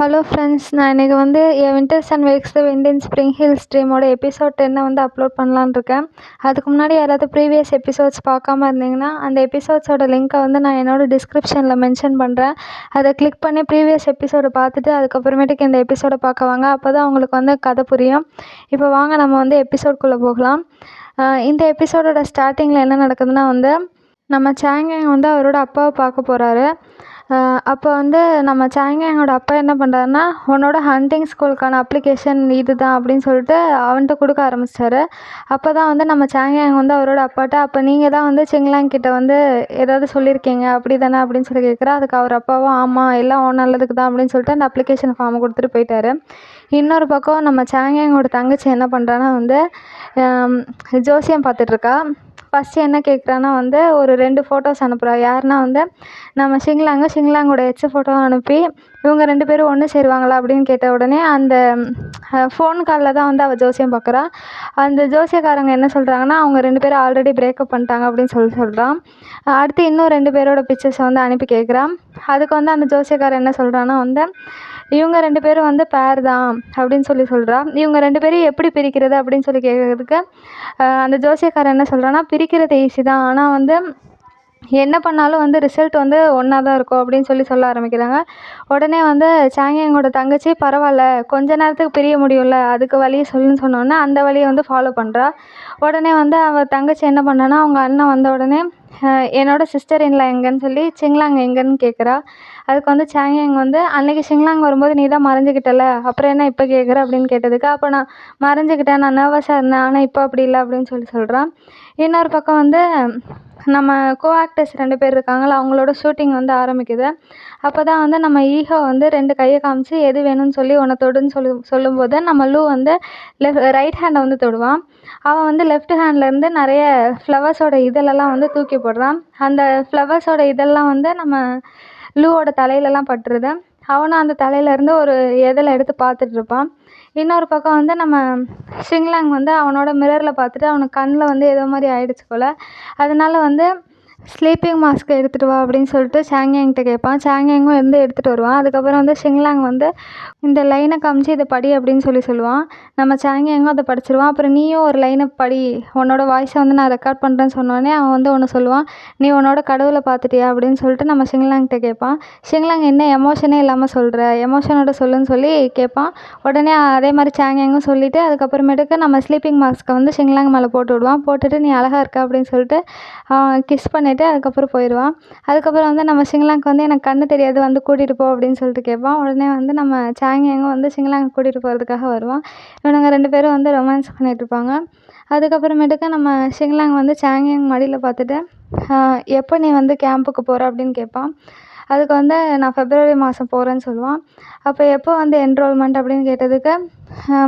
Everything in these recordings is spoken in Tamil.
ஹலோ ஃப்ரெண்ட்ஸ், நான் இன்றைக்கி வந்து என் winters and wax the wind in spring hills ட்ரீமோட எபிசோட் 10 வந்து அப்லோட் பண்ணலான்னு இருக்கேன். அதுக்கு முன்னாடி யாராவது ப்ரீவியஸ் எபிசோட்ஸ் பார்க்காம இருந்தீங்கன்னா அந்த எபிசோட்ஸோட லிங்க்கை வந்து நான் என்னோடய டிஸ்கிரிப்ஷனில் மென்ஷன் பண்ணுறேன். அதை கிளிக் பண்ணி ப்ரீவியஸ் எபிசோடை பார்த்துட்டு அதுக்கப்புறமேட்டுக்கு இந்த எபிசோடை பார்க்க வாங்க. அப்போ தான் உங்களுக்கு வந்து கதை புரியும். இப்போ வாங்க நம்ம வந்து எபிசோட்குள்ளே போகலாம். இந்த எபிசோடோட ஸ்டார்டிங்கில் என்ன நடக்குதுன்னா வந்து நம்ம சாங்யாங் வந்து அவரோட அப்பாவை பார்க்க போகிறாரு. அப்போ வந்து நம்ம சாங்யாங்கோட அப்பா என்ன பண்ணுறாருன்னா, உன்னோட ஹண்டிங் ஸ்கூலுக்கான அப்ளிகேஷன் இது தான் அப்படின்னு சொல்லிட்டு அவன்கிட்ட கொடுக்க ஆரம்பிச்சிட்டாரு. அப்போ தான் வந்து நம்ம சாங்யாங் வந்து அவரோட அப்பாட்ட, அப்போ நீங்கள் தான் வந்து சிங்லாங் கிட்ட வந்து ஏதாவது சொல்லியிருக்கீங்க அப்படி தானே அப்படின்னு சொல்லி கேட்குறா. அதுக்கு அவர் அப்பாவும் ஆமாம் எல்லாம் உன் நல்லதுக்கு தான் அப்படின்னு சொல்லிட்டு அந்த அப்ளிகேஷன் ஃபார்மை கொடுத்துட்டு போயிட்டாரு. இன்னொரு பக்கம் நம்ம சாங்யாங்கோட தங்கச்சி என்ன பண்ணுறான்னா வந்து ஜோசியம் பார்த்துட்ருக்கா. ஃபஸ்ட்டு என்ன கேட்குறான்னா வந்து ஒரு 2 ஃபோட்டோஸ் அனுப்புகிறா. யாருன்னா வந்து நம்ம ஷிங்லாங்கோட ஃபோட்டோ அனுப்பி இவங்க 2 பேரும் ஒன்று சேருவாங்களா அப்படின்னு கேட்ட உடனே அந்த ஃபோன் காலில் தான் வந்து அவள் ஜோசியம் பார்க்குறா. அந்த ஜோசியக்காரங்க என்ன சொல்கிறாங்கன்னா, அவங்க 2 பேரும் ஆல்ரெடி பிரேக்கப் பண்ணிட்டாங்க அப்படின்னு சொல்கிறான். அடுத்து இன்னும் 2 பேரோட பிக்சர்ஸை வந்து அனுப்பி கேட்குறான். அதுக்கு வந்து அந்த ஜோசியக்காரன் என்ன சொல்கிறான்னா வந்து இவங்க 2 பேரும் வந்து பேர் தான் அப்படின்னு சொல்கிறா. இவங்க 2 பேரும் எப்படி பிரிக்கிறது அப்படின்னு சொல்லி கேட்குறதுக்கு அந்த ஜோசியக்காரன் என்ன சொல்கிறான்னா, பிரிக்கிறது ஈஸி தான், ஆனால் வந்து என்ன பண்ணாலும் வந்து ரிசல்ட் வந்து ஒன்றா தான் இருக்கும் அப்படின்னு சொல்ல ஆரம்பிக்கிறாங்க. உடனே வந்து சாங்யாங்கோட தங்கச்சி பரவாயில்ல கொஞ்ச நேரத்துக்கு பிரிய முடியும்ல, அதுக்கு வழியை சொல்லுன்னு சொன்னோன்னே அந்த வழியை வந்து ஃபாலோ பண்ணுறா. உடனே வந்து அவள் தங்கச்சி என்ன பண்ணான்னா, அவங்க அண்ணன் வந்த உடனே என்னோட சிஸ்டர் இன்லா எங்கேன்னு சொல்லி சிங்லாங் எங்கேன்னு கேட்குறா. அதுக்கு வந்து சாங்யாங் வந்து அன்றைக்கி சிங்லாங் வரும்போது நீ தான் மறைஞ்சிக்கிட்டல, அப்புறம் என்ன இப்போ கேட்குற அப்படின்னு கேட்டதுக்கு, அப்போ நான் மறைஞ்சிக்கிட்டேன், நான் நர்வஸாக இருந்தேன், ஆனால் இப்போ அப்படி இல்லை அப்படின்னு சொல்கிறான். இன்னொரு பக்கம் வந்து நம்ம கோ ஆக்டர்ஸ் 2 பேர் இருக்காங்களா, அவங்களோட ஷூட்டிங் வந்து ஆரம்பிக்குது. அப்போ தான் வந்து நம்ம ஈகோ வந்து 2 கையை காமிச்சு எது வேணும்னு சொல்லி உன்னை தொடுன்னு சொல்லும்போது நம்ம லூ வந்து ரைட் ஹேண்டை வந்து தொடுவான். அவன் வந்து லெஃப்ட் ஹேண்ட்லேருந்து நிறைய ஃப்ளவர்ஸோட இதழெல்லாம் வந்து தூக்கி போடுறான். அந்த ஃப்ளவர்ஸோட இதெல்லாம் வந்து நம்ம லூவோட தலையிலலாம் பட்டுருது. அவனும் அந்த தலையிலேருந்து ஒரு இதழை எடுத்து பார்த்துட்ருப்பான். இன்னொரு பக்கம் வந்து நம்ம ஷிங்லாங் வந்து அவனோட மிரரில் பார்த்துட்டு அவனுக்கு கண்ணில் வந்து ஏதோ மாதிரி ஆயிடுச்சு போல். அதனால வந்து ஸ்லீப்பிங் மாஸ்க் எடுத்துகிட்டு வா அப்படின்னு சொல்லிட்டு சாங்யாங்கிட்ட கேட்பான். சாங்யாங்கும் வந்து எடுத்துகிட்டு வருவான். அதுக்கப்புறம் வந்து ஷிங்லாங் வந்து இந்த லைனை காமிச்சு இதை படி அப்படின்னு சொல்லுவான். நம்ம சாங்யாங்கும் அதை படிச்சிருவான். அப்புறம் நீயும் ஒரு லைனை படி, உன்னோட வாய்ஸை வந்து நான் ரெக்கார்ட் பண்ணுறேன்னு சொன்னோடனே அவன் வந்து ஒன்று சொல்லுவான், நீ உன்னோட கடவுளை பார்த்துட்டியா அப்படின்னு சொல்லிட்டு நம்ம ஷிங்லாங்கிட்ட கேட்பான். ஷிங்லாங் என்ன எமோஷனே இல்லாமல் சொல்கிற, எமோஷனோட சொல்லுன்னு சொல்லி கேட்பான். உடனே அதே மாதிரி சாங்யாங்கும் சொல்லிவிட்டு அதுக்கப்புறமேட்டுக்கு நம்ம ஸ்லீப்பிங் மாஸ்க்கை வந்து ஷிங்லாங் மேலே போட்டு விடுவான். போட்டுட்டு நீ அழகாக இருக்க அப்படின்னு சொல்லிட்டு கிஸ் பண்ணிவிட்டு அதுக்கப்புறம் போயிடுவான். அதுக்கப்புறம் வந்து நம்ம ஷிங்லாங்க்கு வந்து எனக்கு கண்ணு தெரியாது வந்து கூட்டிகிட்டு போ அப்படின்னு சொல்லிட்டு கேட்பான். உடனே வந்து நம்ம சாங்யாங்கும் வந்து ஷிங்லாங் கூட்டிகிட்டு போகிறதுக்காக வருவான். இவனுங்க 2 பேரும் வந்து ரொமான்ஸ் பண்ணிகிட்ருப்பாங்க. அதுக்கப்புறமேட்டுக்கு நம்ம ஷிங்லாங் வந்து சாங்யாங் மடியில் பார்த்துட்டு எப்போ நீ வந்து கேம்புக்கு போகிற அப்படின்னு கேட்பான். அதுக்கு வந்து நான் ஃபெப்ரவரி மாதம் போகிறேன்னு சொல்லுவான். அப்போ எப்போ வந்து என்ரோல்மெண்ட் அப்படின்னு கேட்டதுக்கு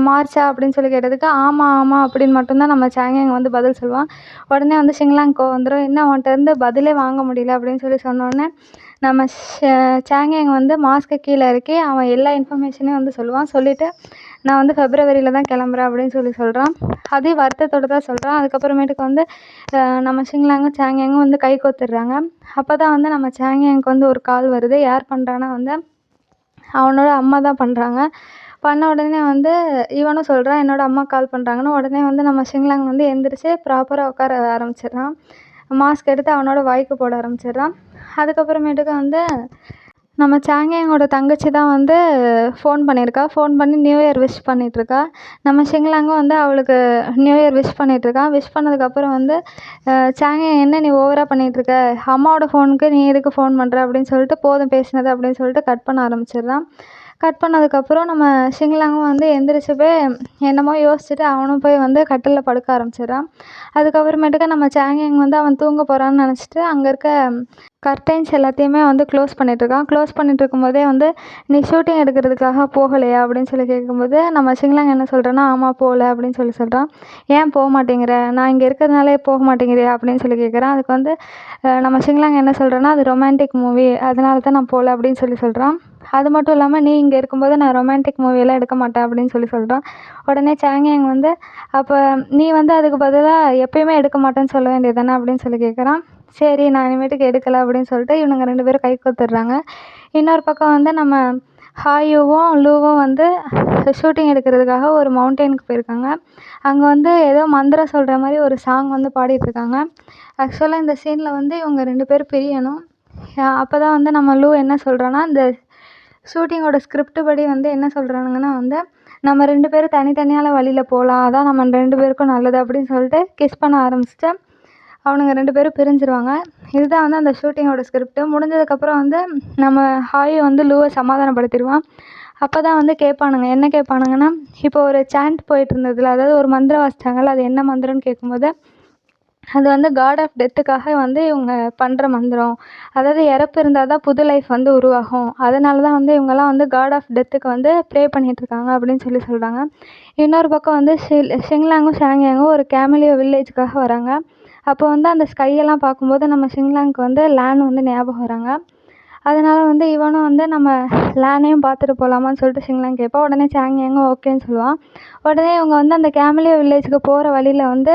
மார்ச்சா அப்படின்னு சொல்லி கேட்டதுக்கு ஆமாம் அப்படின்னு மட்டும்தான் நம்ம சாங்யாங் வந்து பதில் சொல்லுவான். உடனே வந்து ஷிங்லாங் கோவம் வந்துடும், என்ன அவன்கிட்ட இருந்து பதிலே வாங்க முடியல அப்படின்னு சொன்னோடனே நம்ம சாங்யாங் வந்து மாஸ்க்கை கீழே இறக்கி அவன் எல்லா இன்ஃபர்மேஷனையும் வந்து சொல்லுவான். சொல்லிவிட்டு நான் வந்து ஃபெப்ரவரியில் தான் கிளம்புறேன் அப்படின்னு சொல்கிறான். அதே வருத்தத்தோடு தான் சொல்கிறான். அதுக்கப்புறமேட்டுக்கு வந்து நம்ம ஷிங்லாங்கும் சாங்யாங்கும் வந்து கை கோத்துடுறாங்க. அப்போ தான் வந்து நம்ம சாங்யாங்க்கு வந்து ஒரு கால் வருது. யார் பண்ணுறான்னா வந்து அவனோட அம்மா தான் பண்ணுறாங்க. பண்ண உடனே வந்து இவனும் சொல்கிறான், என்னோடய அம்மா கால் பண்ணுறாங்கன்னு. உடனே வந்து நம்ம ஷிங்லாங் வந்து எந்திரிச்சு ப்ராப்பராக உட்கார ஆரம்பிச்சிடுறான். மாஸ்க் எடுத்து அவனோட வாய்க்கு போட ஆரம்பிச்சிடுறான். அதுக்கப்புறமேட்டுக்கு வந்து நம்ம சாங்யாங்கோட தங்கச்சி தான் வந்து ஃபோன் பண்ணியிருக்கா. ஃபோன் பண்ணி நியூ இயர் விஷ் பண்ணிகிட்ருக்கா. நம்ம ஷிங்லாங்கும் வந்து அவளுக்கு நியூ இயர் விஷ் பண்ணிகிட்ருக்கான். விஷ் பண்ணதுக்கப்புறம் வந்து சாங்யாங் என்ன நீ ஓவராக பண்ணிகிட்ருக்க, அம்மாவோட ஃபோனுக்கு நீ எதுக்கு ஃபோன் பண்ணுற அப்படின்னு சொல்லிட்டு போதும் பேசினது அப்படின்னு சொல்லிட்டு கட் பண்ண ஆரம்பிச்சிடுறான். கட் பண்ணதுக்கப்புறம் நம்ம ஷிங்லாங்கும் வந்து எந்திரிச்சு போய் என்னமோ யோசிச்சுட்டு அவனும் போய் வந்து கட்டிலில் படுக்க ஆரம்பிச்சிடுறான். அதுக்கப்புறமேட்டுக்கு நம்ம சாங்யாங் வந்து அவன் தூங்க போகிறான்னு நினச்சிட்டு அங்கே இருக்க கர்டைன்ஸ் எல்லாத்தையுமே வந்து க்ளோஸ் பண்ணிகிட்ருக்கான். க்ளோஸ் பண்ணிகிட்ருக்கும்போதே வந்து நீ ஷூட்டிங் எடுக்கிறதுக்காக போகலையா அப்படின்னு சொல்லி கேட்கும்போது நம்ம ஷிங்லாங் என்ன சொல்கிறேன்னா ஆமாம் போகல அப்படின்னு சொல்கிறான். ஏன் போக மாட்டேங்கிற, நான் இங்கே இருக்கிறதுனாலே போக மாட்டேங்கிறியா அப்படின்னு சொல்லி கேட்குறான். அதுக்கு வந்து நம்ம ஷிங்லாங் என்ன சொல்கிறேன்னா அது ரொமான்டிக் மூவி, அதனால தான் நான் போகல அப்படின்னு சொல்கிறான். அது மட்டும் இல்லாமல் நீ இங்கே இருக்கும்போது நான் ரொமான்டிக் மூவியெல்லாம் எடுக்க மாட்டேன் அப்படின்னு சொல்கிறான். உடனே சாங்யாங் வந்து அப்போ நீ வந்து அதுக்கு பதிலாக எப்பயுமே எடுக்க மாட்டேன்னு சொல்ல வேண்டியது தானே அப்படின்னு சொல்லி கேட்குறான். சரி நான் இனிமேட்டுக்கு எடுக்கலை அப்படின்னு சொல்லிட்டு இவனுங்க 2 பேரும் கை கோத்துடுறாங்க. இன்னொரு பக்கம் வந்து நம்ம ஹாயுவும் லூவும் வந்து ஷூட்டிங் எடுக்கிறதுக்காக ஒரு மவுண்டெயினுக்கு போயிருக்காங்க. அங்கே வந்து ஏதோ மந்திரம் சொல்கிற மாதிரி ஒரு சாங் வந்து பாடிட்டுருக்காங்க. ஆக்சுவலாக இந்த சீனில் வந்து இவங்க 2 பேரும் பிரியணும். அப்போ தான் வந்து நம்ம லூ என்ன சொல்கிறான்னா, இந்த ஷூட்டிங்கோட ஸ்கிரிப்ட் படி வந்து என்ன சொல்கிறானுங்கன்னா வந்து, நம்ம 2 பேரும் தனித்தனியான வழியில் போகலாம், அதான் நம்ம 2 பேருக்கும் நல்லது அப்படின்னு சொல்லிட்டு கிஸ் பண்ண ஆரம்பிச்சுட்டு அவனுங்க 2 பேரும் பிரிஞ்சிருவாங்க. இதுதான் வந்து அந்த ஷூட்டிங்கோட ஸ்கிரிப்ட்டு. முடிஞ்சதுக்கப்புறம் வந்து நம்ம ஹாயு வந்து லூவை சமாதானப்படுத்திடுவான். அப்போ தான் வந்து கேட்பானுங்க, என்ன கேட்பானுங்கன்னா, இப்போ ஒரு சாண்ட் போயிட்டு இருந்ததில்ல, அதாவது ஒரு மந்திரம் வாசிச்சாங்கல்ல, அது என்ன மந்திரம்னு கேட்கும்போது, அது வந்து காட் ஆஃப் டெத்துக்காக வந்து இவங்க பண்ணுற மந்திரம். அதாவது இறப்பு இருந்தால் தான் புது லைஃப் வந்து உருவாகும். அதனால தான் வந்து இவங்கெல்லாம் வந்து காட் ஆஃப் டெத்துக்கு வந்து ப்ரே பண்ணிகிட்ருக்காங்க அப்படின்னு சொல்கிறாங்க. இன்னொரு பக்கம் வந்து ஷிங்லாங்கும் ஷாங்யாங்கும் ஒரு கேமிலியோ வில்லேஜுக்காக வராங்க. அப்போ வந்து அந்த ஸ்கையெல்லாம் பார்க்கும்போது நம்ம ஷிங்லாங்க்கு வந்து லேன் வந்து ஞாபகம் வராங்க. அதனால் வந்து இவனும் வந்து நம்ம லேனையும் பார்த்துட்டு போகலாமான்னு சொல்லிட்டு ஷிங்லாங் கேட்பான். உடனே ஷாங்யாங்கும் ஓகேன்னு சொல்லுவான். உடனே இவங்க வந்து அந்த கேமிலியோ வில்லேஜுக்கு போகிற வழியில் வந்து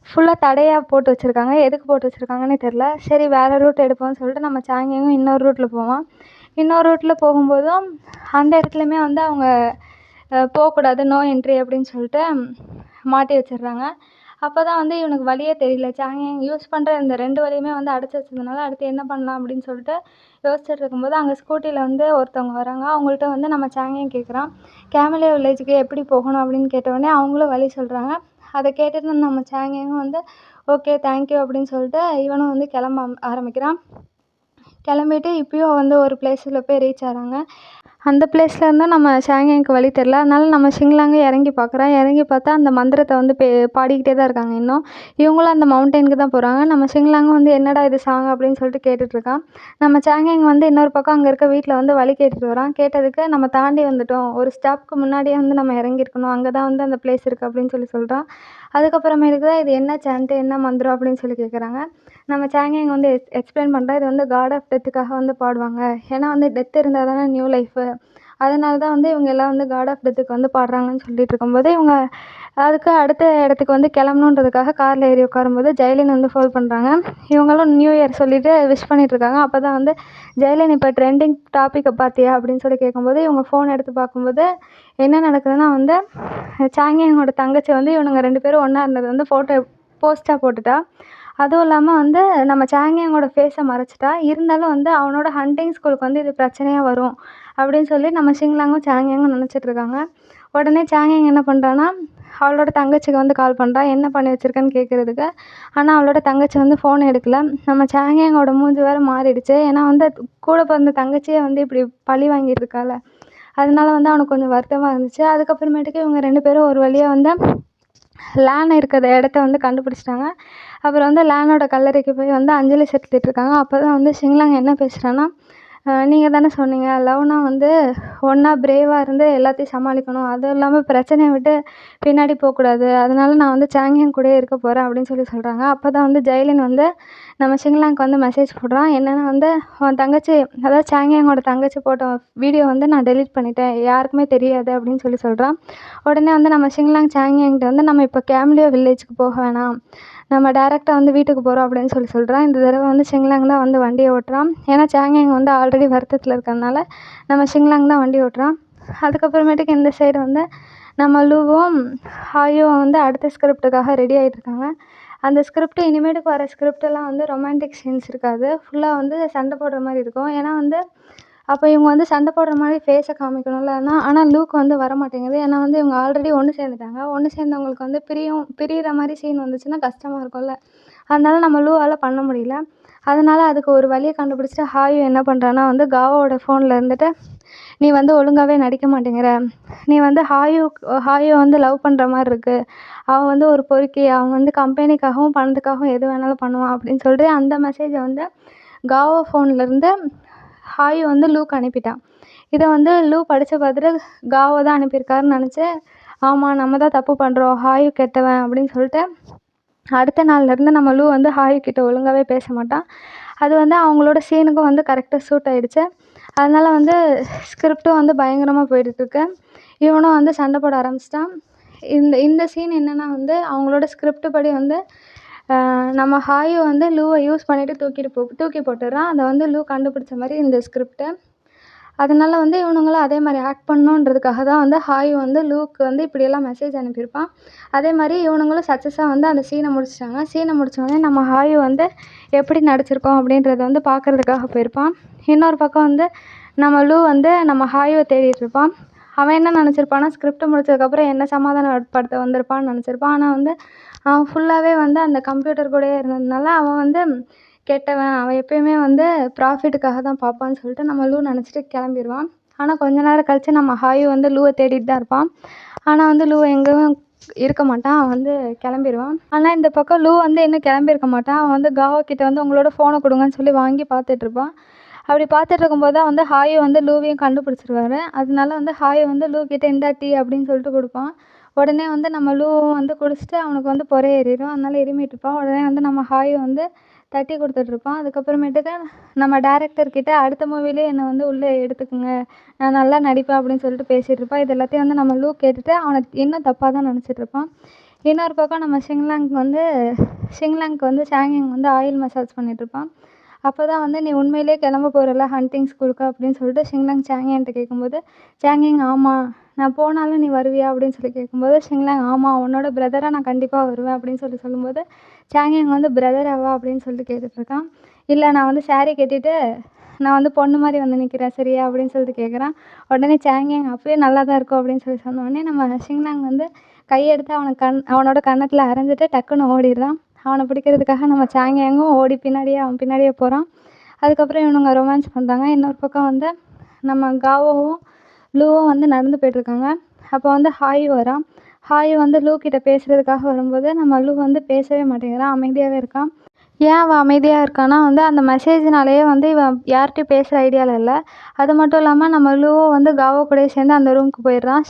ஃபுல்லாக தடையாக போட்டு வச்சுருக்காங்க. எதுக்கு போட்டு வச்சுருக்காங்கன்னே தெரில. சரி வேறு ரூட் எடுப்போம்னு சொல்லிட்டு நம்ம ஷாங்யாங்கும் இன்னொரு ரூட்டில் போவான். இன்னொரு ரூட்டில் போகும்போதும் அந்த இடத்துலையுமே வந்து அவங்க போகக்கூடாது, நோ என்ட்ரி அப்படின்னு சொல்லிட்டு மாட்டி வச்சிடுறாங்க. அப்போ தான் வந்து இவனுக்கு வழியே தெரியல. ஷாங்யாங் யூஸ் பண்ணுற இந்த 2 வழியுமே வந்து அடைச்சி வச்சதுனால அடுத்து என்ன பண்ணலாம் அப்படின்னு சொல்லிட்டு யோசிச்சுட்டு இருக்கும்போது அங்கே ஸ்கூட்டியில் வந்து ஒருத்தவங்க வராங்க. அவங்கள்ட்ட வந்து நம்ம ஷாங்யாங் கேட்குறான், கேமிலியோ வில்லேஜுக்கு எப்படி போகணும் அப்படின்னு கேட்டவுடனே அவங்களும் வழி சொல்கிறாங்க. அதை கேட்டுட்டு நம்ம ஷாங்யாங்கும் வந்து ஓகே தேங்க்யூ அப்படின்னு சொல்லிட்டு இவனும் வந்து கிளம்ப ஆரம்பிக்கிறான். கிளம்பிட்டு இப்பயும் வந்து ஒரு பிளேஸில் போய் ரீச் ஆகிறாங்க. அந்த பிளேஸில் இருந்தால் நம்ம ஷாங்யாங்க்கு வழி தெரில. அதனால நம்ம ஷிங்லாங்கும் இறங்கி பார்க்குறான். இறங்கி பார்த்தா அந்த மந்திரத்தை வந்து பாடிக்கிட்டே தான் இருக்காங்க இன்னும். இவங்களும் அந்த மவுண்டெயினுக்கு தான் போகிறாங்க. நம்ம ஷிங்லாங்கும் வந்து என்னடா இது சாங் அப்படின்னு சொல்லிட்டு கேட்டுட்ருக்கான். நம்ம ஷாங்யாங் வந்து இன்னொரு பக்கம் அங்கே இருக்க வீட்டில் வந்து வழி கேட்டுட்டு வரான். கேட்டதுக்கு நம்ம தாண்டி வந்துட்டோம், ஒரு ஸ்டாப்க்கு முன்னாடியே வந்து நம்ம இறங்கியிருக்கணும், அங்கே தான் வந்து அந்த பிளேஸ் இருக்குது அப்படின்னு சொல்கிறான். அதுக்கப்புறமேலுக்கு தான் இது என்ன சாண்ட்டு, என்ன மந்திரம் அப்படின்னு சொல்லி கேட்குறாங்க. நம்ம ஷாங்யாங் வந்து எக்ஸ்பிளைன் பண்ணுறா, இது வந்து காட் ஆஃப் டெத்துக்காக வந்து பாடுவாங்க. ஏன்னா வந்து டெத் இருந்தால் தானே நியூ லைஃபு. அதனால தான் வந்து இவங்க எல்லாம் வந்து காட் ஆஃப் டெத்துக்கு வந்து பாடுறாங்கன்னு சொல்லிட்டு இருக்கும்போது, இவங்க அதுக்கு அடுத்த இடத்துக்கு வந்து கிளம்பணுன்றதுக்காக காரில் ஏறி உட்காரும்போது ஜெயலின் வந்து ஃபோன் பண்ணுறாங்க. இவங்களும் நியூ இயர் சொல்லிவிட்டு விஷ் பண்ணிகிட்ருக்காங்க. அப்போ தான் வந்து ஜெயலின் இப்போ ட்ரெண்டிங் டாப்பிக்கை பார்த்தியா அப்படின்னு சொல்லி கேட்கும்போது, இவங்க ஃபோன் எடுத்து பார்க்கும்போது என்ன நடக்குதுன்னா வந்து ஷாங்யாங்கோட தங்கச்சி வந்து இவனுங்க 2 பேரும் ஒன்றா இருந்தது வந்து போஸ்ட்டாக போட்டுட்டா. அதுவும் இல்லாமல் வந்து நம்ம ஷாங்யாங்கோட ஃபேஸை மறைச்சிட்டா. இருந்தாலும் வந்து அவனோட ஹண்டிங் ஸ்கூலுக்கு வந்து இது பிரச்சனையாக வரும் அப்படின்னு சொல்லி நம்ம ஷிங்லாங்கும் ஷாங்யாங்கும் நினச்சிட்ருக்காங்க. உடனே ஷாங்யாங் என்ன பண்ணுறான்னா, அவளோட தங்கச்சிக்கு வந்து கால் பண்ணுறா, என்ன பண்ணி வச்சுருக்கேன்னு கேட்குறதுக்கு. ஆனால் அவளோட தங்கச்சி வந்து ஃபோன் எடுக்கல. நம்ம ஷாங்யாங்கோட மூஞ்சி வேறு மாறிடுச்சு. ஏன்னா வந்து கூட பிறந்த தங்கச்சியே வந்து இப்படி பழி வாங்கிட்டு இருக்காள. அதனால வந்து அவனுக்கு கொஞ்சம் வருத்தமாக இருந்துச்சு. அதுக்கப்புறமேட்டுக்கு இவங்க 2 பேரும் ஒரு வழியாக வந்து லேன் இருக்கிற இடத்த வந்து கண்டுபிடிச்சிட்டாங்க. அப்புறம் வந்து லேனோட கல்லறைக்கு போய் வந்து அஞ்சலி செலுத்திட்டுருக்காங்க. அப்போ தான் வந்து ஷிங்லாங் என்ன பேசுகிறான்னா, நீங்கள் தானே சொன்னீங்க லவ்னா வந்து ஒன்றா பிரேவாக இருந்து எல்லாத்தையும் சமாளிக்கணும், அதுவும் இல்லாமல் பிரச்சனையை விட்டு பின்னாடி போகக்கூடாது, அதனால நான் வந்து ஷாங்யாங் கூடயே இருக்க போகிறேன் அப்படின்னு சொல்கிறாங்க. அப்போ தான் வந்து ஜெயலின் வந்து நம்ம ஷிங்லாங்க்கு வந்து மெசேஜ் போடுறான். என்னென்னா வந்து உன் தங்கச்சி, அதாவது ஷாங்யாங்கோட தங்கச்சி போட்ட வீடியோ வந்து நான் டெலீட் பண்ணிட்டேன், யாருக்குமே தெரியாது அப்படின்னு சொல்கிறான். உடனே வந்து நம்ம ஷிங்லாங் ஷாங்யாங்கிட்ட வந்து நம்ம இப்போ கேமிலியோ வில்லேஜுக்கு போக வேணாம், நம்ம டேரெக்டாக வந்து வீட்டுக்கு போகிறோம் அப்படின்னு சொல்கிறான். இந்த தடவை வந்து ஷிங்லாங் தான் வந்து வண்டியை ஓட்டுறான். ஏன்னா ஷாங்யாங் வந்து ஆல்ரெடி வருத்தத்தில் இருக்கிறதுனால நம்ம ஷிங்லாங் தான் வண்டி ஓட்டுறான். அதுக்கப்புறமேட்டுக்கு இந்த சைடு வந்து நம்ம லூவும் ஹாயும் வந்து அடுத்த ஸ்கிரிப்டுக்காக ரெடி ஆகிட்ருக்காங்க. அந்த ஸ்கிரிப்ட் இனிமேட்டுக்கு வர ஸ்கிரிப்டெல்லாம் வந்து ரொமான்டிக் சீன்ஸ் இருக்காது, ஃபுல்லாக வந்து சண்டை போடுற மாதிரி இருக்கும். ஏன்னா வந்து அப்போ இவங்க வந்து சண்டை போடுற மாதிரி ஃபேஸை காமிக்கணும்ல. ஆனால் லூக்கு வந்து வர மாட்டேங்குது. ஏன்னா வந்து இவங்க ஆல்ரெடி ஒன்று சேர்ந்துட்டாங்க. ஒன்று சேர்ந்தவங்களுக்கு வந்து பிரியிற மாதிரி சீன் வந்துச்சுன்னா கஷ்டமாக இருக்கும்ல. அதனால நம்ம லூவால் பண்ண முடியல. அதனால அதுக்கு ஒரு வழியை கண்டுபிடிச்சிட்டு ஹாயும் என்ன பண்ணுறான்னா வந்து காவோட ஃபோனில் இருந்துட்டு, நீ வந்து ஒழுங்காகவே நடிக்க மாட்டேங்கிற, நீ வந்து ஹாயு வந்து லவ் பண்ணுற மாதிரி இருக்குது, அவன் வந்து ஒரு பொறுக்கி, அவன் வந்து கம்பெனிக்காகவும் பணத்துக்காகவும் எது வேணாலும் பண்ணுவான் அப்படின்னு சொல்லிட்டு அந்த மெசேஜை வந்து காவோ ஃபோன்லேருந்து ஹாயு வந்து லூக்கு அனுப்பிட்டான். இதை வந்து லூ படித்து பார்த்துட்டு காவோ தான் அனுப்பியிருக்காருன்னு நினச்சி, ஆமாம் நம்ம தான் தப்பு பண்ணுறோம், ஹாயு கெட்டவன் அப்படின்னு சொல்லிட்டு அடுத்த நாள்லேருந்து நம்ம லூ வந்து ஹாயு கிட்ட ஒழுங்காகவே பேச மாட்டான். அது வந்து அவங்களோட சீனுக்கும் வந்து கரெக்டாக சூட் ஆகிடுச்சு. அதனால் வந்து ஸ்கிரிப்டும் வந்து பயங்கரமாக போயிட்டுருக்கு. இவனும் வந்து சண்டை போட ஆரம்பிச்சிட்டான். இந்த சீன் என்னென்னா வந்து அவங்களோட ஸ்கிரிப்ட் படி வந்து நம்ம ஹாயு வந்து லூவை யூஸ் பண்ணிவிட்டு தூக்கி போட்டுடுறான். அதை வந்து லூ கண்டுபிடிச்ச மாதிரி இந்த ஸ்கிரிப்ட்டு. அதனால வந்து இவனுங்களும் அதே மாதிரி ஆக்ட் பண்ணணுன்றதுக்காக தான் வந்து ஹாய் வந்து லூக்கு வந்து இப்படியெல்லாம் மெசேஜ் அனுப்பியிருப்பான். அதே மாதிரி இவனுங்களும் சக்ஸஸாக வந்து அந்த சீனை முடிச்சிட்டாங்க. சீனை முடித்தோடனே நம்ம ஹாய் வந்து எப்படி நடிச்சிருக்கோம் அப்படின்றத வந்து பார்க்குறதுக்காக போயிருப்பான். இன்னொரு பக்கம் வந்து நம்ம லூ வந்து நம்ம ஹாயை தேடிட்டு இருப்பான். அவன் என்ன நினச்சிருப்பான்னா ஸ்கிரிப்ட் முடிச்சதுக்கப்புறம் என்ன சமாதானப்படுத்த வந்திருப்பான்னு நினச்சிருப்பான். ஆனால் வந்து அவன் ஃபுல்லாகவே வந்து அந்த கம்ப்யூட்டர் கூடயே இருந்ததுனால அவன் வந்து கெட்டவன், அவன் எப்பயுமே வந்து ப்ராஃபிட்டுக்காக தான் பார்ப்பான்னு சொல்லிட்டு நம்ம லூ நினச்சிட்டு கிளம்பிடுவான். ஆனால் கொஞ்ச நேரம் கழித்து நம்ம ஹாய் வந்து லூவை தேடிட்டு தான் இருப்பான். ஆனால் வந்து லூ எங்கேயும் இருக்க மாட்டான். அவன் வந்து கிளம்பிடுவான். ஆனால் இந்த பக்கம் லூ வந்து இன்னும் கிளம்பியிருக்க மாட்டான். அவன் வந்து காவா கிட்ட வந்து உங்களோட ஃபோனை கொடுங்கன்னு சொல்லி வாங்கி பார்த்துட்ருப்பான். அப்படி பார்த்துட்டு இருக்கும்போது தான் வந்து ஹாயை வந்து லூவையும் கண்டுபிடிச்சிருவாரு. அதனால வந்து ஹாயை வந்து லூ கிட்ட இந்தா டீ அப்படின்னு சொல்லிட்டு கொடுப்பான். உடனே வந்து நம்ம லூ வந்து குடிச்சிட்டு அவனுக்கு வந்து பொறை ஏறிடும். அதனால இருமிட்டு இருப்பான். உடனே வந்து நம்ம ஹாயை வந்து தட்டி கொடுத்துட்ருப்பான். அதுக்கப்புறமேட்டுக்கு நம்ம டேரக்டர்கிட்ட அடுத்த மூவிலே என்னை வந்து உள்ளே எடுத்துக்கோங்க, நான் நல்லா நடிப்பேன் அப்படின்னு சொல்லிட்டு பேசிகிட்டு இருப்பான். இது எல்லாத்தையும் வந்து நம்ம லூ கேட்டுட்டு அவனை இன்னும் தப்பாக தான் நினச்சிட்ருப்பான். இன்னொரு பக்கம் நம்ம ஷிங்லாங்க்கு வந்து சாங்கிங் வந்து ஆயில் மசாஜ் பண்ணிகிட்ருப்பான். அப்போ தான் வந்து நீ உண்மையிலே கிளம்ப போகிறல ஹண்டிங் ஸ்கூலுக்கு அப்படின்னு சொல்லிட்டு ஷிங்லாங் சாங்கியன்ட்ட கேட்கும்போது சாங்கிங் ஆமாம் நான் போனாலும் நீ வருவியா அப்படின்னு சொல்லி கேட்கும்போது ஷிங்லாங் ஆமாம் உன்னோட பிரதராக நான் கண்டிப்பாக வருவேன் அப்படின்னு சொல்லும்போது சாங்கியங் வந்து பிரதராவா அப்படின்னு சொல்லிட்டு கேட்டுட்ருக்கான். இல்லை நான் வந்து சாரீ கட்டிட்டு நான் வந்து பொண்ணு மாதிரி வந்து நிற்கிறேன் சரியா அப்படின்னு சொல்லிட்டு கேட்குறான். உடனே சாங்கியங் அப்பயே நல்லா தான் இருக்கும் அப்படின்னு சொல்லி சொன்னோடனே நம்ம ஷிங்லாங் வந்து கையெடுத்து அவனோட கன்னத்தில் அரைஞ்சிட்டு டக்குன்னு ஓடிடுறான். அவனை பிடிக்கிறதுக்காக நம்ம சாங்கியங்கும் ஓடி அவன் பின்னாடியே போகிறான். அதுக்கப்புறம் இவனுங்க ரொமான்ஸ் பண்ணுறாங்க. இன்னொரு பக்கம் வந்து நம்ம காவோவும் லூவும் வந்து நடந்து போய்ட்ருக்காங்க. அப்போ வந்து ஹாய் வரான். ஹாய் வந்து லூ கிட்ட பேசுகிறதுக்காக வரும்போது நம்ம லூ வந்து பேசவே மாட்டேங்கிறான், அமைதியாகவே இருக்கான். ஏன் அவன் அமைதியாக இருக்கான்னா வந்து அந்த மெசேஜ்னாலேயே வந்து இவன் யார்கிட்டையும் பேசுகிற ஐடியாவில் இல்லை. அது மட்டும் இல்லாமல் நம்ம லூவும் வந்து காவோ கூடயே சேர்ந்து அந்த ரூமுக்கு போயிடுறான்.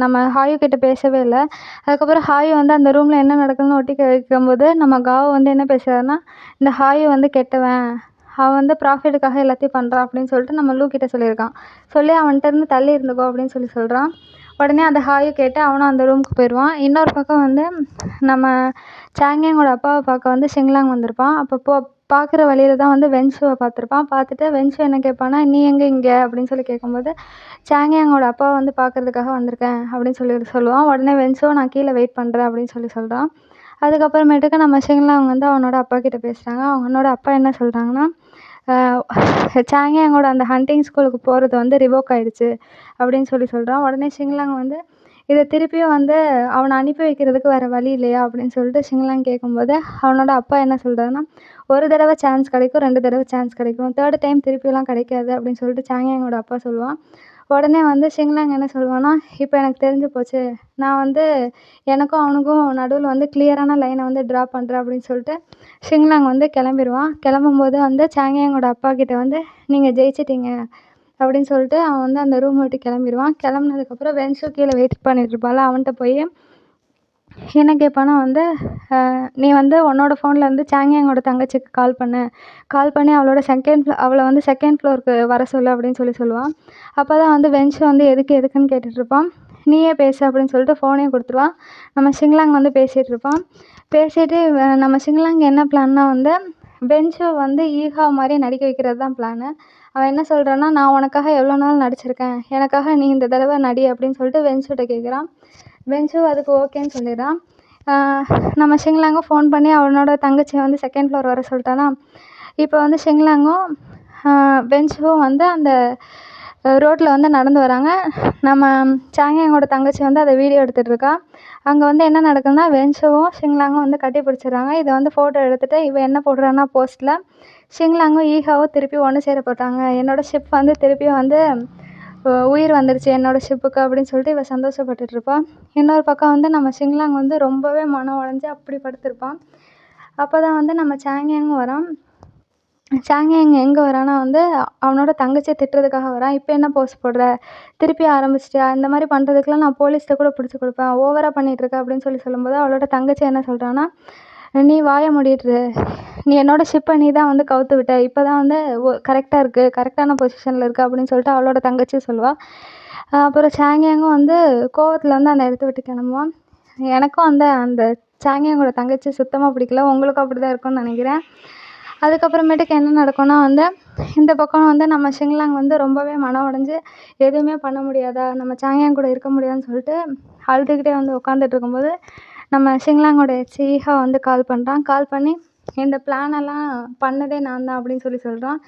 நம்ம ஹாயு கிட்ட பேசவே இல்லை. அதுக்கப்புறம் ஹாயு வந்து அந்த ரூமில் என்ன நடக்குதுன்னு ஒட்டி கேட்கும்போது நம்ம காவோ வந்து என்ன பேசுகிறாருன்னா இந்த ஹாயு வந்து கெட்டவன், அவன் வந்து ப்ராஃபிட்டுக்காக எல்லாத்தையும் பண்ணுறான் அப்படின்னு சொல்லிட்டு நம்ம லூ கிட்ட சொல்லியிருக்கான். சொல்லி அவன்கிட்ட இருந்து தள்ளி இருந்துக்கோ அப்படின்னு சொல்கிறான். உடனே அந்த ஹாயை கேட்டு அவனும் அந்த ரூமுக்கு போயிடுவான். இன்னொரு பக்கம் வந்து நம்ம சாங்கியங்கோட அப்பாவை பார்க்க வந்து ஷிங்லாங் வந்திருப்பான். அப்போ பார்க்குற வழியில தான் வந்து வென்சுவை பார்த்துருப்பான். பார்த்துட்டு வென்சு என்ன கேட்பான்னா நீ எங்கே இங்கே அப்படின்னு சொல்லி கேட்கும்போது சாங்கியங்கோட அப்பாவை வந்து பார்க்குறதுக்காக வந்திருக்கேன் அப்படின்னு சொல்லுவான். உடனே வென்சுவை நான் கீழே வெயிட் பண்ணுறேன் அப்படின்னு சொல்கிறான். அதுக்கப்புறமேட்டுக்கு நம்ம ஷிங்லாங் வந்து அவனோட அப்பா கிட்ட பேசுகிறாங்க. அவனோட அப்பா என்ன சொல்கிறாங்கன்னா சாங்கியங்கோட அந்த ஹண்டிங் ஸ்கூலுக்கு போகிறது வந்து ரிவோக் ஆகிடுச்சு அப்படின்னு சொல்கிறான். உடனே ஷிங்லாங் வந்து இதை திருப்பியும் வந்து அவனை அனுப்பி வைக்கிறதுக்கு வேறு வழி இல்லையா அப்படின்னு சொல்லிட்டு ஷிங்லாங் கேட்கும்போது அவனோட அப்பா என்ன சொல்கிறாருன்னா ஒரு தடவை சான்ஸ் கிடைக்கும், 2 தடவை சான்ஸ் கிடைக்கும், 3rd டைம் திருப்பியெல்லாம் கிடைக்காது அப்படின்னு சொல்லிட்டு சாங்கியங்கோட அப்பா சொல்லுவான். உடனே வந்து ஷிங்லாங் என்ன சொல்லுவான்னா இப்போ எனக்கு தெரிஞ்சு போச்சு, நான் வந்து எனக்கும் அவனுக்கும் நடுவில் வந்து கிளியரான லைனை வந்து ட்ரா பண்ணுறேன் அப்படின்னு சொல்லிட்டு ஷிங்லாங் வந்து கிளம்பிடுவான். கிளம்பும்போது வந்து சாங்கியங்கோட அப்பா கிட்ட வந்து நீங்கள் ஜெயிச்சிட்டிங்க அப்படின்னு சொல்லிட்டு அவன் வந்து அந்த ரூம் விட்டு கிளம்பிடுவான். கிளம்புனதுக்கப்புறம் வென்சு கீழே வெயிட் பண்ணிட்டு இருப்பாள். அவன்கிட்ட போய் என்ன கேட்பானா வந்து நீ வந்து உன்னோட ஃபோனில் இருந்து சாங்கியங்கோட தங்கச்சிக்கு கால் பண்ணி அவளை வந்து செகண்ட் ஃப்ளோருக்கு வர சொல்லு அப்படின்னு சொல்லுவான். அப்போ தான் வந்து வென்சு வந்து எதுக்குன்னு கேட்டுட்ருப்பான். நீயே பேசு அப்படின்னு சொல்லிட்டு ஃபோனையும் கொடுத்துருவான். நம்ம ஷிங்லாங் வந்து பேசிகிட்ருப்பான். பேசிட்டு நம்ம ஷிங்லாங் என்ன பிளான்னா வந்து வென்சு வந்து ஈகா மாதிரி நடிக்க வைக்கிறது தான் பிளானு. அவன் என்ன சொல்கிறான்னா நான் உனக்காக எவ்வளோ நாள் நடிச்சிருக்கேன், எனக்காக நீ இந்த தடவை நடி அப்படின்னு சொல்லிட்டு வென்சுகிட்ட கேட்குறான். வென்சு அதுக்கு ஓகேன்னு சொல்லிடுறான். நம்ம ஷிங்லாங்கும் ஃபோன் பண்ணி அவனோட தங்கச்சியை வந்து செகண்ட் ஃப்ளோர் வர சொல்லிட்டானா. இப்போ வந்து ஷிங்லாங்கும் வென்சுவும் வந்து அந்த ரோட்டில் வந்து நடந்து வராங்க. நம்ம சாங்கியங்கோட தங்கச்சி வந்து அதை வீடியோ எடுத்துகிட்ருக்கா. அங்கே வந்து என்ன நடக்குதுன்னா வென்சுவும் ஷிங்லாங்கும் வந்து கட்டி பிடிச்சிடுறாங்க. இதை வந்து ஃபோட்டோ எடுத்துகிட்டு இவன் என்ன போடுறான்னா போஸ்ட்டில் ஷிங்லாங்கும் ஈகாவும் திருப்பி ஒன்று சேர போட்டாங்க, என்னோடய ஷிப் வந்து திருப்பியும் வந்து உயிர் வந்துடுச்சு என்னோடய ஷிப்புக்கு அப்படின்னு சொல்லிட்டு இவன் சந்தோஷப்பட்டுட்ருப்பான். இன்னொரு பக்கம் வந்து நம்ம ஷிங்லாங் வந்து ரொம்பவே மனம் உடஞ்சி அப்படி படுத்திருப்பான். அப்போ தான் வந்து நம்ம சாங்கியங்கும் வரான். சாங்கியங் எங்கே வரான்னா வந்து அவனோட தங்கச்சியை திட்டுறதுக்காக வரான். இப்போ என்ன போஸ்ட் போடுற, திருப்பி ஆரம்பிச்சிட்டியா, இந்த மாதிரி பண்ணுறதுக்குலாம் நான் போலீஸ்கிட்ட கூட பிடிச்சி கொடுப்பேன், ஓவராக பண்ணிகிட்ருக்க அப்படின்னு சொல்லும்போது அவளோட தங்கச்சி என்ன சொல்கிறான்னா நீ வாயை மூடிட்டுரு, நீ என்னோடய ஷிப்பை நீ தான் வந்து கவுத்து விட்ட, இப்போ தான் வந்து கரெக்டாக இருக்குது, கரெக்டான பொசிஷனில் இருக்குது அப்படின்னு சொல்லிட்டு அவளோட தங்கச்சி சொல்லுவாள். அப்புறம் சாங்கியங்கும் வந்து கோவத்தில் வந்து அந்த இடத்த விட்டு கிளம்புவான். எனக்கும் அந்த சாங்கியங்கோட தங்கச்சி சுத்தமாக பிடிக்கல, உங்களுக்கும் அப்படி தான் இருக்கும்னு நினைக்கிறேன். அதுக்கப்புறமேட்டுக்கு என்ன நடக்கும்னா வந்து இந்த பக்கம் வந்து நம்ம ஷிங்லாங் வந்து ரொம்பவே மனம் உடைஞ்சு எதுவுமே பண்ண முடியாதா, நம்ம சாங்கியான் கூட இருக்க முடியாதுன்னு சொல்லிட்டு அழுதுகிட்டே வந்து உட்காந்துட்டு இருக்கும்போது நம்ம ஷிங்லாங்கோட ஈஹா வந்து கால் பண்ணுறான். கால் பண்ணி இந்த பிளானெல்லாம் பண்ணதே நான் தான் அப்படின்னு சொல்கிறான்.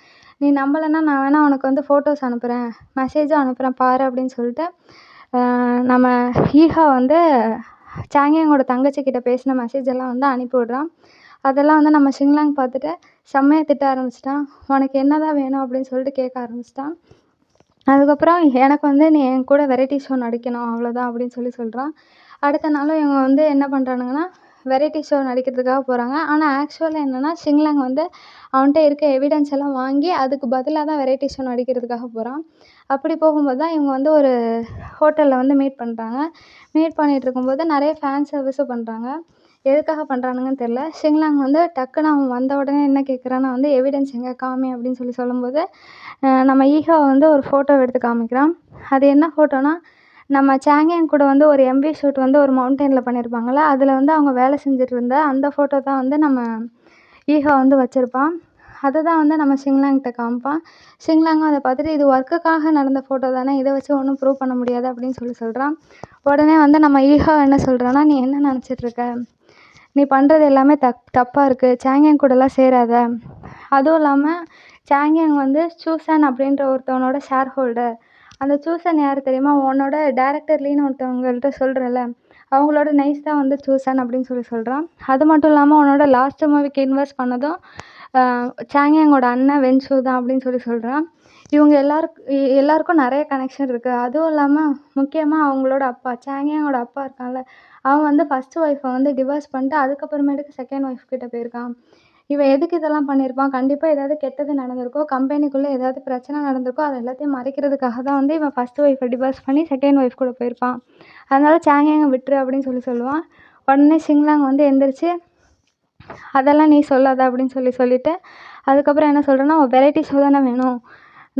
நீ நம்பலைன்னா நான் வேணால் உனக்கு வந்து ஃபோட்டோஸ் அனுப்புகிறேன், மெசேஜும் அனுப்புகிறேன் பாரு அப்படின்னு சொல்லிட்டு நம்ம ஈஹா வந்து சாங்கியாங்கோட தங்கச்சிக்கிட்ட பேசின மெசேஜ் எல்லாம் வந்து அனுப்பி விட்றான். அதெல்லாம் வந்து நம்ம ஷிங்லாங் பார்த்துட்டு செம்மையாக திட்ட ஆரம்பிச்சிட்டான். உனக்கு என்ன தான் வேணும் அப்படின்னு சொல்லிட்டு கேட்க ஆரம்பிச்சிட்டான். அதுக்கப்புறம் எனக்கு வந்து நீ என் கூட வெரைட்டி ஷோ நடிக்கணும் அவ்வளோதான் அப்படின்னு சொல்கிறான். அடுத்த நாளும் இவங்க வந்து என்ன பண்ணுறானுங்கன்னா வெரைட்டி ஷோ நடிக்கிறதுக்காக போகிறாங்க. ஆனால் ஆக்சுவலாக என்னென்னா ஷிங்லாங் வந்து அவன்கிட்ட இருக்க எவிடன்ஸ் எல்லாம் வாங்கி அதுக்கு பதிலாக தான் வெரைட்டி ஷோ நடிக்கிறதுக்காக போகிறான். அப்படி போகும்போது தான் இவங்க வந்து ஒரு ஹோட்டலில் வந்து மீட் பண்ணுறாங்க. மீட் பண்ணிகிட்டு இருக்கும்போது நிறைய ஃபேன் சர்வீஸும் பண்ணுறாங்க. எதுக்காக பண்ணுறானுங்கன்னு தெரில. ஷிங்லாங் வந்து டக்குன்னு அவன் வந்த உடனே என்ன கேட்குறான்னா வந்து எவிடன்ஸ் எங்கே காமி அப்படின்னு சொல்லும்போது நம்ம ஈஹா வந்து ஒரு ஃபோட்டோ எடுத்து காமிக்கிறான். அது என்ன ஃபோட்டோனா நம்ம சாங்கியான் கூட வந்து ஒரு எம்வி ஷூட் வந்து ஒரு மவுண்டெயினில் பண்ணியிருப்பாங்கள்ல, அதில் வந்து அவங்க வேலை செஞ்சுட்டு இருந்த அந்த ஃபோட்டோ தான் வந்து நம்ம ஈஹா வந்து வச்சுருப்பான். அதை தான் வந்து நம்ம ஷிங்லாங்கிட்ட காமிப்பான். ஷிங்லாங்கும் அதை பார்த்துட்டு இது ஒர்க்குக்காக நடந்த ஃபோட்டோ தானே, இதை வச்சு ஒன்றும் ப்ரூவ் பண்ண முடியாது அப்படின்னு சொல்கிறான். உடனே வந்து நம்ம ஈஹா என்ன சொல்கிறான்னா, நீ என்ன நினச்சிட்ருக்க, நீ பண்ணுறது எல்லாமே தப்பாக இருக்குது, சாங்கியான் கூடலாம் சேராத. அதுவும் இல்லாமல் சாங்கியாங் வந்து சூசன் அப்படின்ற ஒருத்தவனோட ஷேர் ஹோல்டர். அந்த சூசன் யார் தெரியுமா, உன்னோட டேரக்டர் லீன்னு ஒருத்தவங்கள்ட்ட சொல்கிறல்ல, அவங்களோட நைஸ் தான் வந்து சூசன் அப்படின்னு சொல்கிறான். அது மட்டும் இல்லாமல் உன்னோட லாஸ்ட்டு மூவிக்கு இன்வெஸ்ட் பண்ணதும் சாங்கியாங்கோட அண்ணன் வென்சூ தான் அப்படின்னு சொல்கிறான். இவங்க எல்லாருக்கும் நிறைய கனெக்ஷன் இருக்குது. அதுவும் இல்லாமல் முக்கியமாக அவங்களோட அப்பா, சாங்கியாங்கோட அப்பா இருக்கான்ல, அவன் வந்து ஃபஸ்ட்டு ஒய்ஃபை வந்து டிவோர்ஸ் பண்ணிட்டு அதுக்கப்புறமேட்டுக்கு செகண்ட் ஒய்ஃப் கிட்ட போயிருக்கான். இவன் எதுக்கு இதெல்லாம் பண்ணியிருப்பான், கண்டிப்பாக ஏதாவது கெட்டது நடந்திருக்கும், கம்பெனிக்குள்ளே ஏதாவது பிரச்சனை நடந்திருக்கும், அது எல்லாத்தையும் மறைக்கிறதுக்காக தான் வந்து இவன் ஃபஸ்ட்டு ஒய்ஃபை டிவோர்ஸ் பண்ணி செகண்ட் ஒய்ஃப் கூட போயிருப்பான். அதனால சாங்கியாங்கை விட்டுரு அப்படின்னு சொல்லுவான். உடனே ஷிங்லாங் வந்து எந்திரிச்சு அதெல்லாம் நீ சொல்லாத அப்படின்னு சொல்லிட்டு அதுக்கப்புறம் என்ன சொல்கிறேன்னா, வெரைட்டி ஷோ தானே வேணும்,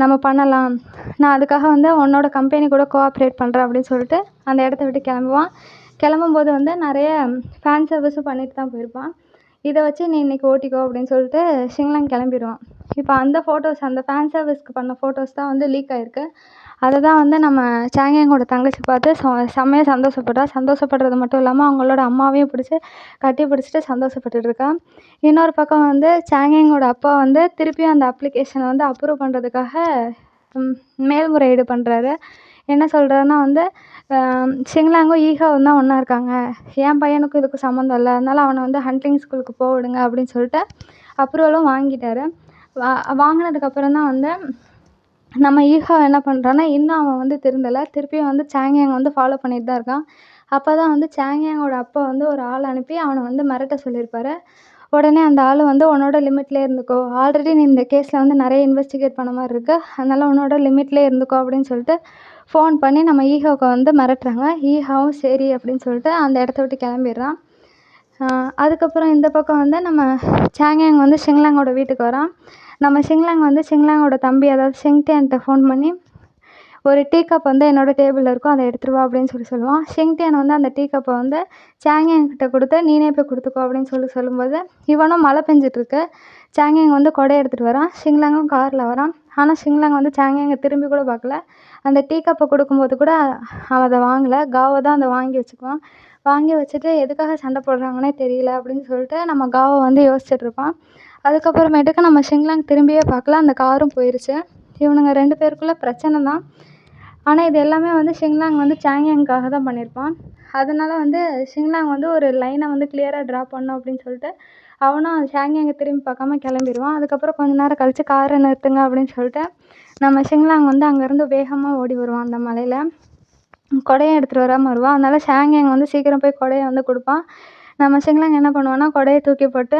நம்ம பண்ணலாம், நான் அதுக்காக வந்து உன்னோட கம்பெனி கூட கோஆப்ரேட் பண்ணுறேன் அப்படின்னு சொல்லிட்டு அந்த இடத்த விட்டு கிளம்புவான். கிளம்பும்போது வந்து நிறைய ஃபேன் சர்வீஸும் பண்ணிட்டு தான் போயிருப்பான். இதை வச்சு நீ இன்றைக்கி ஓட்டிக்கோ அப்படின்னு சொல்லிட்டு ஷிங்லாங் கிளம்பிடுவான். இப்போ அந்த ஃபோட்டோஸ், அந்த ஃபேன் சர்வீஸ்க்கு பண்ண ஃபோட்டோஸ் தான் வந்து லீக் ஆகிருக்கு. அதை தான் வந்து நம்ம சாங்கியாங்கோட தங்கச்சி பார்த்து செம்மையாக சந்தோஷப்படுறது மட்டும் இல்லாமல் அவங்களோட அம்மாவையும் கட்டி பிடிச்சிட்டு சந்தோஷப்பட்டுட்ருக்கா. இன்னொரு பக்கம் வந்து சாங்கியாங்கோட அப்பா வந்து திருப்பியும் அந்த அப்ளிகேஷனை வந்து அப்ரூவ் பண்ணுறதுக்காக மேல்முறையீடு பண்ணுறாரு. என்ன சொல்கிறாருன்னா வந்து ஷிங்லாங்கும் ஈஹாவும் தான் ஒன்றா இருக்காங்க, என் பையனுக்கும் இதுக்கும் சம்மந்தம் இல்லை, அதனால் அவனை வந்து ஹண்டிங் ஸ்கூலுக்கு போவிடுங்க அப்படின்னு சொல்லிட்டு அப்ரூவலும் வாங்கிட்டார். வாங்கினதுக்கப்புறம் தான் வந்து நம்ம ஈஹா என்ன பண்ணுறான்னா, இன்னும் அவன் வந்து திருந்தலை, திருப்பியும் வந்து சாங்கியாங் வந்து ஃபாலோ பண்ணிட்டு தான் இருக்கான். அப்போ தான் வந்து சாங்கியாங்கோட அப்பா வந்து ஒரு ஆள் அனுப்பி அவனை வந்து மிரட்ட சொல்லியிருப்பாரு. உடனே அந்த ஆள் வந்து உன்னோட லிமிட்லேயே இருந்துக்கோ, ஆல்ரெடி நீ இந்த கேஸில் வந்து நிறைய இன்வெஸ்டிகேட் பண்ண மாதிரி இருக்குது, அதனால் உன்னோட லிமிட்லேயே இருந்துக்கோ அப்படின்னு சொல்லிட்டு ஃபோன் பண்ணி நம்ம ஈஹாவுக்கு வந்து மிரட்டுறாங்க. ஈஹாவும் சரி அப்படின்னு சொல்லிட்டு அந்த இடத்த விட்டு கிளம்பிடுறான். அதுக்கப்புறம் இந்த பக்கம் வந்து நம்ம சாங்கியாங் வந்து ஷிங்லாங்கோட வீட்டுக்கு வரான். நம்ம ஷிங்லாங் வந்து ஷிங்லாங்கோட தம்பி அதாவது ஷிங்டியான்கிட்ட ஃபோன் பண்ணி ஒரு டீ கப் வந்து என்னோடய டேபிளில் இருக்கும், அதை எடுத்துகிட்டு வா அப்படின்னு சொல்லுவான். ஷிங்டியான் வந்து அந்த டீ கப்பை வந்து சாங்கியாங் கிட்ட கொடுத்து நீனே போய் கொடுத்துக்கோ அப்படின்னு சொல்லும்போது இவனும் மழை பெஞ்சிட்ருக்கு, சாங்கியாங் வந்து கொடை எடுத்துகிட்டு வரான், ஷிங்லாங்கும் காரில் வரான். ஆனால் ஷிங்லாங் வந்து சாங்கியாங்கை திரும்பி கூட பார்க்கல. அந்த டீ கப்பை கொடுக்கும்போது கூட அவன் அதை வாங்கலை, காவை தான் அதை வாங்கி வச்சுக்குவான். வாங்கி வச்சுட்டு எதுக்காக சண்டை போடுறாங்கன்னே தெரியல அப்படின்னு சொல்லிட்டு நம்ம காவை வந்து யோசிச்சுட்ருப்பான். அதுக்கப்புறமேட்டுக்கு நம்ம ஷிங்லாங் திரும்பியே பார்க்கல, அந்த காரும் போயிடுச்சு. இவனுங்க 2 பேருக்குள்ளே பிரச்சனை தான். ஆனால் இது எல்லாமே வந்து ஷிங்லாங் வந்து சாங்கியாங்காக தான் பண்ணியிருப்பான். அதனால வந்து ஷிங்லாங் வந்து ஒரு லைனை வந்து கிளியராக ட்ரா பண்ணணும் அப்படின்னு சொல்லிட்டு அவனும் சாங்கியாங்கை திரும்பி பார்க்காம கிளம்பிடுவான். அதுக்கப்புறம் கொஞ்ச நேரம் கழித்து காரை நிறுத்துங்க அப்படின்னு சொல்லிட்டு நம்ம ஷிங்லாங் வந்து அங்கேருந்து வேகமாக ஓடி வருவான். அந்த மலையில் கொடையை எடுத்துகிட்டு வராமல் வருவான். அதனால சாங்கியாங் வந்து சீக்கிரம் போய் கொடையை வந்து கொடுப்பான். நம்ம ஷிங்லாங் என்ன பண்ணுவான்னா, கொடையை தூக்கி போட்டு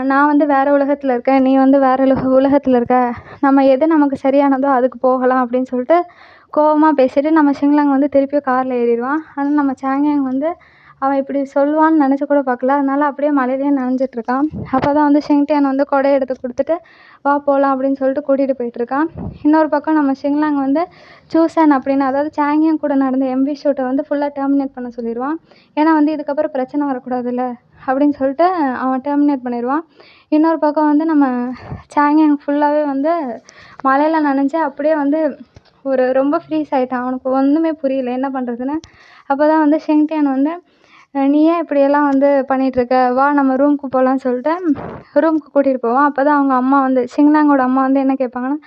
நான் வந்து வேறு உலகத்தில் இருக்கேன், நீ வந்து வேறு உலகத்தில் இருக்க, நம்ம எது நமக்கு சரியானதோ அதுக்கு போகலாம் அப்படின்னு சொல்லிட்டு கோவமாக பேசிட்டு நம்ம ஷிங்லாங் வந்து திருப்பியும் காரில் ஏறிடுவான். ஆனால் நம்ம சாங்கியாங் வந்து அவன் இப்படி சொல்லுவான்னு நினச்சி கூட பார்க்கல. அதனால் அப்படியே மழையிலேயே நனைஞ்சிட்ருக்கான். அப்போ தான் வந்து ஷிங்டியான் வந்து கொடையை எடுத்து கொடுத்துட்டு வா போகலாம் அப்படின்னு சொல்லிட்டு கூட்டிகிட்டு போயிட்டுருக்கான். இன்னொரு பக்கம் நம்ம ஷிங்லாங் வந்து சூசன் அப்படின்னு அதாவது சாங்கியாங் கூட நடந்த எம்வி ஷூட்டை வந்து ஃபுல்லாக டெர்மினேட் பண்ண சொல்லிடுவான். ஏன்னா வந்து இதுக்கப்புறம் பிரச்சனை வரக்கூடாதுல்ல, அப்படின்னு சொல்லிட்டு அவன் டெர்மினேட் பண்ணிடுவான். இன்னொரு பக்கம் வந்து நம்ம சாங்கியாங் ஃபுல்லாகவே வந்து மழையில் நனைஞ்சு அப்படியே வந்து ரொம்ப ஃப்ரீஸ் ஆகிட்டான். அவனுக்கு ஒன்றுமே புரியல என்ன பண்ணுறதுன்னு. அப்போ தான் வந்து ஷெங்டியான் வந்து நீ ஏன் இப்படியெல்லாம் வந்து பண்ணிகிட்ருக்க, வா நம்ம ரூமுக்கு போகலான்னு சொல்லிட்டு ரூமுக்கு கூட்டிகிட்டு போவான். அப்போ தான் அவங்க அம்மா வந்து ஷிங்லாங்கோட அம்மா வந்து என்ன கேட்பாங்கன்னா,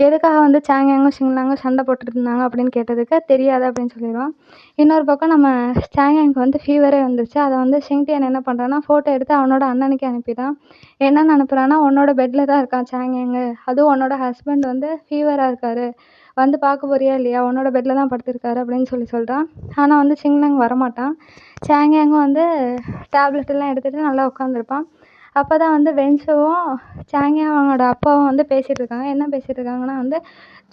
எதுக்காக வந்து சாங்கியாங்கும் ஷிங்லாங்கும் சண்டை போட்டுட்டு இருந்தாங்க அப்படின்னு கேட்டதுக்கு தெரியாது அப்படின்னு சொல்லிடுவான். இன்னொரு பக்கம் நம்ம சாங்கியாங்க்கு வந்து ஃபீவரே வந்துருச்சு. அதை வந்து ஷெங்டியான் என்ன பண்ணுறான்னா ஃபோட்டோ எடுத்து அவனோட அண்ணனுக்கு அனுப்பிட்டான். என்னென்னு அனுப்புகிறான்னா, உன்னோட பெட்டில் தான் இருக்கான் சாங்கியாங்கு, அதுவும் உன்னோட ஹஸ்பண்ட் வந்து ஃபீவராக இருக்கார், வந்து பார்க்க போறியா இல்லையா, உன்னோட பெட்டில் தான் படுத்திருக்காரு அப்படின்னு சொல்கிறான். ஆனால் வந்து ஷிங்லாங் வரமாட்டான். சாங்கியாங்கும் வந்து டேப்லெட் எல்லாம் எடுத்துகிட்டு நல்லா உட்காந்துருப்பான். அப்போ தான் வந்து வென்சுவும் சாங்கியாங்கோட அப்பாவும் வந்து பேசிகிட்டு இருக்காங்க. என்ன பேசிகிட்டு இருக்காங்கன்னா வந்து,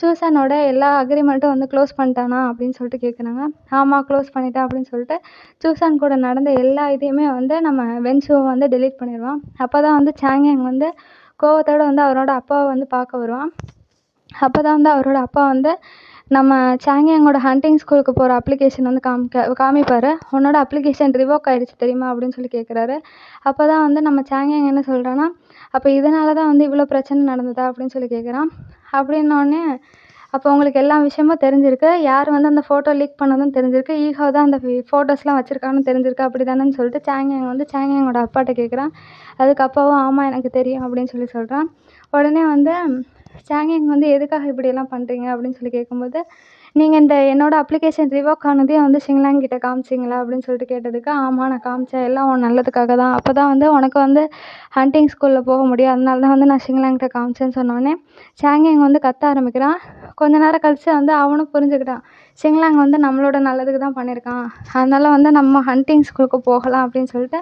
சூசனோட எல்லா அக்ரிமெண்ட்டும் வந்து க்ளோஸ் பண்ணிட்டானா அப்படின்னு சொல்லிட்டு கேட்குறாங்க. ஆமாம் க்ளோஸ் பண்ணிட்டான் அப்படின்னு சொல்லிட்டு சூசன் கூட நடந்த எல்லா இதையுமே வந்து நம்ம வென்சுவை வந்து டெலீட் பண்ணிடுவான். அப்போ தான் வந்து சாங்கியாங் வந்து கோவத்தோடு வந்து அவரோட அப்பாவை வந்து பார்க்க வருவான். அப்போ தான் வந்து அவரோட அப்பா வந்து நம்ம சாங்கியாங்கோட ஹண்டிங் ஸ்கூலுக்கு போகிற அப்ளிகேஷன் வந்து காமிப்பார். உன்னோட அப்ளிகேஷன் ரிவோக் ஆகிடுச்சு தெரியுமா அப்படின்னு சொல்லி கேட்குறாரு. அப்போ தான் வந்து நம்ம சாங்கியாங் என்ன சொல்கிறான்னா, அப்போ இதனால தான் வந்து இவ்வளோ பிரச்சனை நடந்ததா அப்படின்னு சொல்லி கேட்குறான். அப்படின்னோடனே அப்போ உங்களுக்கு எல்லா விஷயமும் தெரிஞ்சிருக்கு, யார் வந்து அந்த ஃபோட்டோ லீக் பண்ணதும் தெரிஞ்சிருக்கு, ஈகோ தான் அந்த ஃபோட்டோஸ்லாம் வச்சுருக்கான்னு தெரிஞ்சிருக்கு அப்படி தானேன்னு சொல்லிட்டு சாங்கியாங் வந்து சாங்கியாங்கோட அப்பாட்ட கேட்குறான். அதுக்கு அப்பாவும் ஆமாம் எனக்கு தெரியும் அப்படின்னு சொல்கிறான். உடனே வந்து சாங்கியாங் வந்து எதுக்காக இப்படியெல்லாம் பண்ணுறீங்க அப்படின்னு சொல்லி கேட்கும்போது, நீங்கள் இந்த என்னோடய அப்ளிகேஷன் ரிவோக் ஆனதையும் வந்து ஷிங்லாங் கிட்ட காமிச்சிங்களா அப்படின்னு சொல்லிட்டு கேட்டதுக்கு, ஆமாம் நான் காமிச்சேன், எல்லாம் உன் நல்லதுக்காக தான், அப்போ தான் வந்து உனக்கு வந்து ஹண்டிங் ஸ்கூலில் போக முடியும், அதனால தான் வந்து நான் ஷிங்லாங்கிட்ட காமிச்சேன்னு சொன்னோடனே சாங்கியாங் வந்து கத்த ஆரம்பிக்கிறான். கொஞ்ச நேரம் கழித்து வந்து அவனும் புரிஞ்சுக்கிட்டான், ஷிங்லாங் வந்து நம்மளோட நல்லதுக்கு தான் பண்ணியிருக்கான், அதனால் வந்து நம்ம ஹண்டிங் ஸ்கூலுக்கு போகலாம் அப்படின்னு சொல்லிட்டு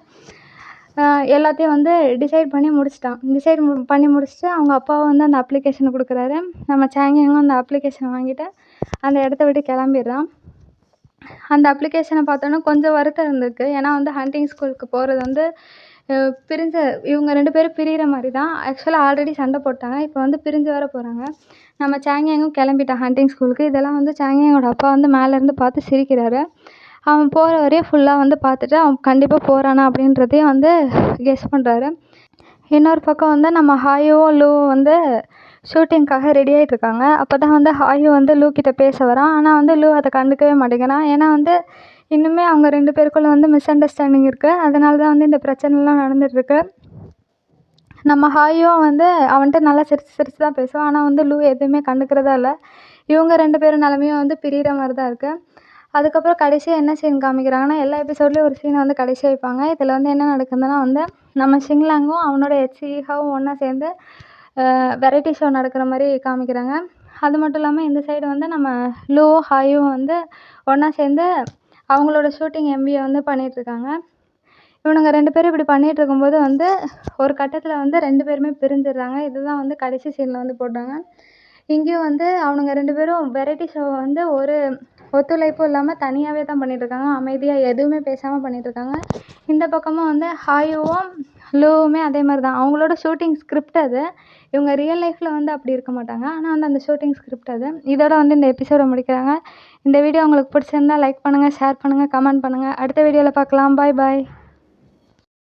எல்லாத்தையும் வந்து டிசைட் பண்ணி முடிச்சுட்டு அவங்க அப்பாவை வந்து அந்த அப்ளிகேஷனை கொடுக்குறாரு. நம்ம சாங்கியாங்கும் அந்த அப்ளிகேஷனை வாங்கிட்டு அந்த இடத்த விட்டு கிளம்பிடுறான். அந்த அப்ளிகேஷனை பார்த்தோன்னா கொஞ்சம் வருத்தம் இருந்திருக்கு. ஏன்னா வந்து ஹண்டிங் ஸ்கூலுக்கு போகிறது வந்து இவங்க 2 பேரும் பிரிகிற மாதிரி தான். ஆக்சுவலாக ஆல்ரெடி சண்டை போட்டாங்க, இப்போ வந்து பிரிஞ்சு வர போகிறாங்க. நம்ம சாங்கியாங்கும் கிளம்பிட்டான் ஹண்டிங் ஸ்கூலுக்கு. இதெல்லாம் வந்து சாங்கியாங்கோட அப்பா வந்து மேலேருந்து பார்த்து சிரிக்கிறாரு. அவன் போகிற வரையும் ஃபுல்லாக வந்து பார்த்துட்டு அவன் கண்டிப்பாக போகிறானா அப்படின்றதையும் வந்து கெஸ் பண்ணுறாரு. இன்னொரு பக்கம் வந்து நம்ம ஹாயுவும் லூவும் வந்து ஷூட்டிங்க்காக ரெடி ஆகிட்ருக்காங்க. அப்போ தான் வந்து ஹாயு வந்து லூ கிட்ட பேச வரான். ஆனால் வந்து லூ அதை கண்டுக்கவே மாட்டேங்கிறான். ஏன்னா வந்து இன்னுமே அவங்க 2 பேருக்குள்ளே வந்து மிஸ் அண்டர்ஸ்டாண்டிங் இருக்குது. அதனால தான் வந்து இந்த பிரச்சனைலாம் நடந்துகிட்ருக்கு. நம்ம ஹாயும் வந்து அவன்கிட்ட நல்லா சிரித்து தான் பேசுவான். ஆனால் வந்து லூ எதுவுமே கண்டுக்கிறதா இல்லை. இவங்க 2 பேரும் நிலமையும் வந்து பிரிகிற மாதிரி தான் இருக்குது. அதுக்கப்புறம் கடைசியாக என்ன சீன் காமிக்கிறாங்கன்னா, எல்லா எபிசோட்லேயும் ஒரு சீனை வந்து கடைசியாக வைப்பாங்க. இதில் வந்து என்ன நடக்குதுன்னா வந்து நம்ம ஷிங்லாங்கும் அவனோட ஈகாவும் ஒன்றா சேர்ந்து வெரைட்டி ஷோ நடக்கிற மாதிரி காமிக்கிறாங்க. அது மட்டும் இல்லாமல் இந்த சைடு வந்து நம்ம லூவும் ஹாயும் வந்து ஒன்றா சேர்ந்து அவங்களோட ஷூட்டிங் எம்பியை வந்து பண்ணிகிட்ருக்காங்க. இவனுங்க 2 பேரும் இப்படி பண்ணிகிட்டு இருக்கும்போது வந்து ஒரு கட்டத்தில் வந்து 2 பேருமே பிரிஞ்சிடுறாங்க. இதுதான் வந்து கடைசி சீனில் வந்து போட்டாங்க. இங்கேயும் வந்து அவனுங்க 2 பேரும் வெரைட்டி ஷோவை வந்து ஒரு ஒத்துழைப்பும் இல்லாமல் தனியாகவே தான் பண்ணிகிட்ருக்காங்க. அமைதியாக எதுவுமே பேசாமல் பண்ணிகிட்ருக்காங்க. இந்த பக்கமும் வந்து ஹாயுவும் லூவுமே அதே மாதிரி தான். அவங்களோட ஷூட்டிங் ஸ்கிரிப்ட் அது. இவங்க ரியல் லைஃப்பில் வந்து அப்படி இருக்க மாட்டாங்க. ஆனால் வந்து அந்த ஷூட்டிங் ஸ்கிரிப்ட் அது. இதோட வந்து இந்த எபிசோடை முடிக்கிறாங்க. இந்த வீடியோ உங்களுக்கு பிடிச்சிருந்தா லைக் பண்ணுங்கள், ஷேர் பண்ணுங்கள், கமெண்ட் பண்ணுங்கள். அடுத்த வீடியோவில் பார்க்கலாம். பாய் பாய்.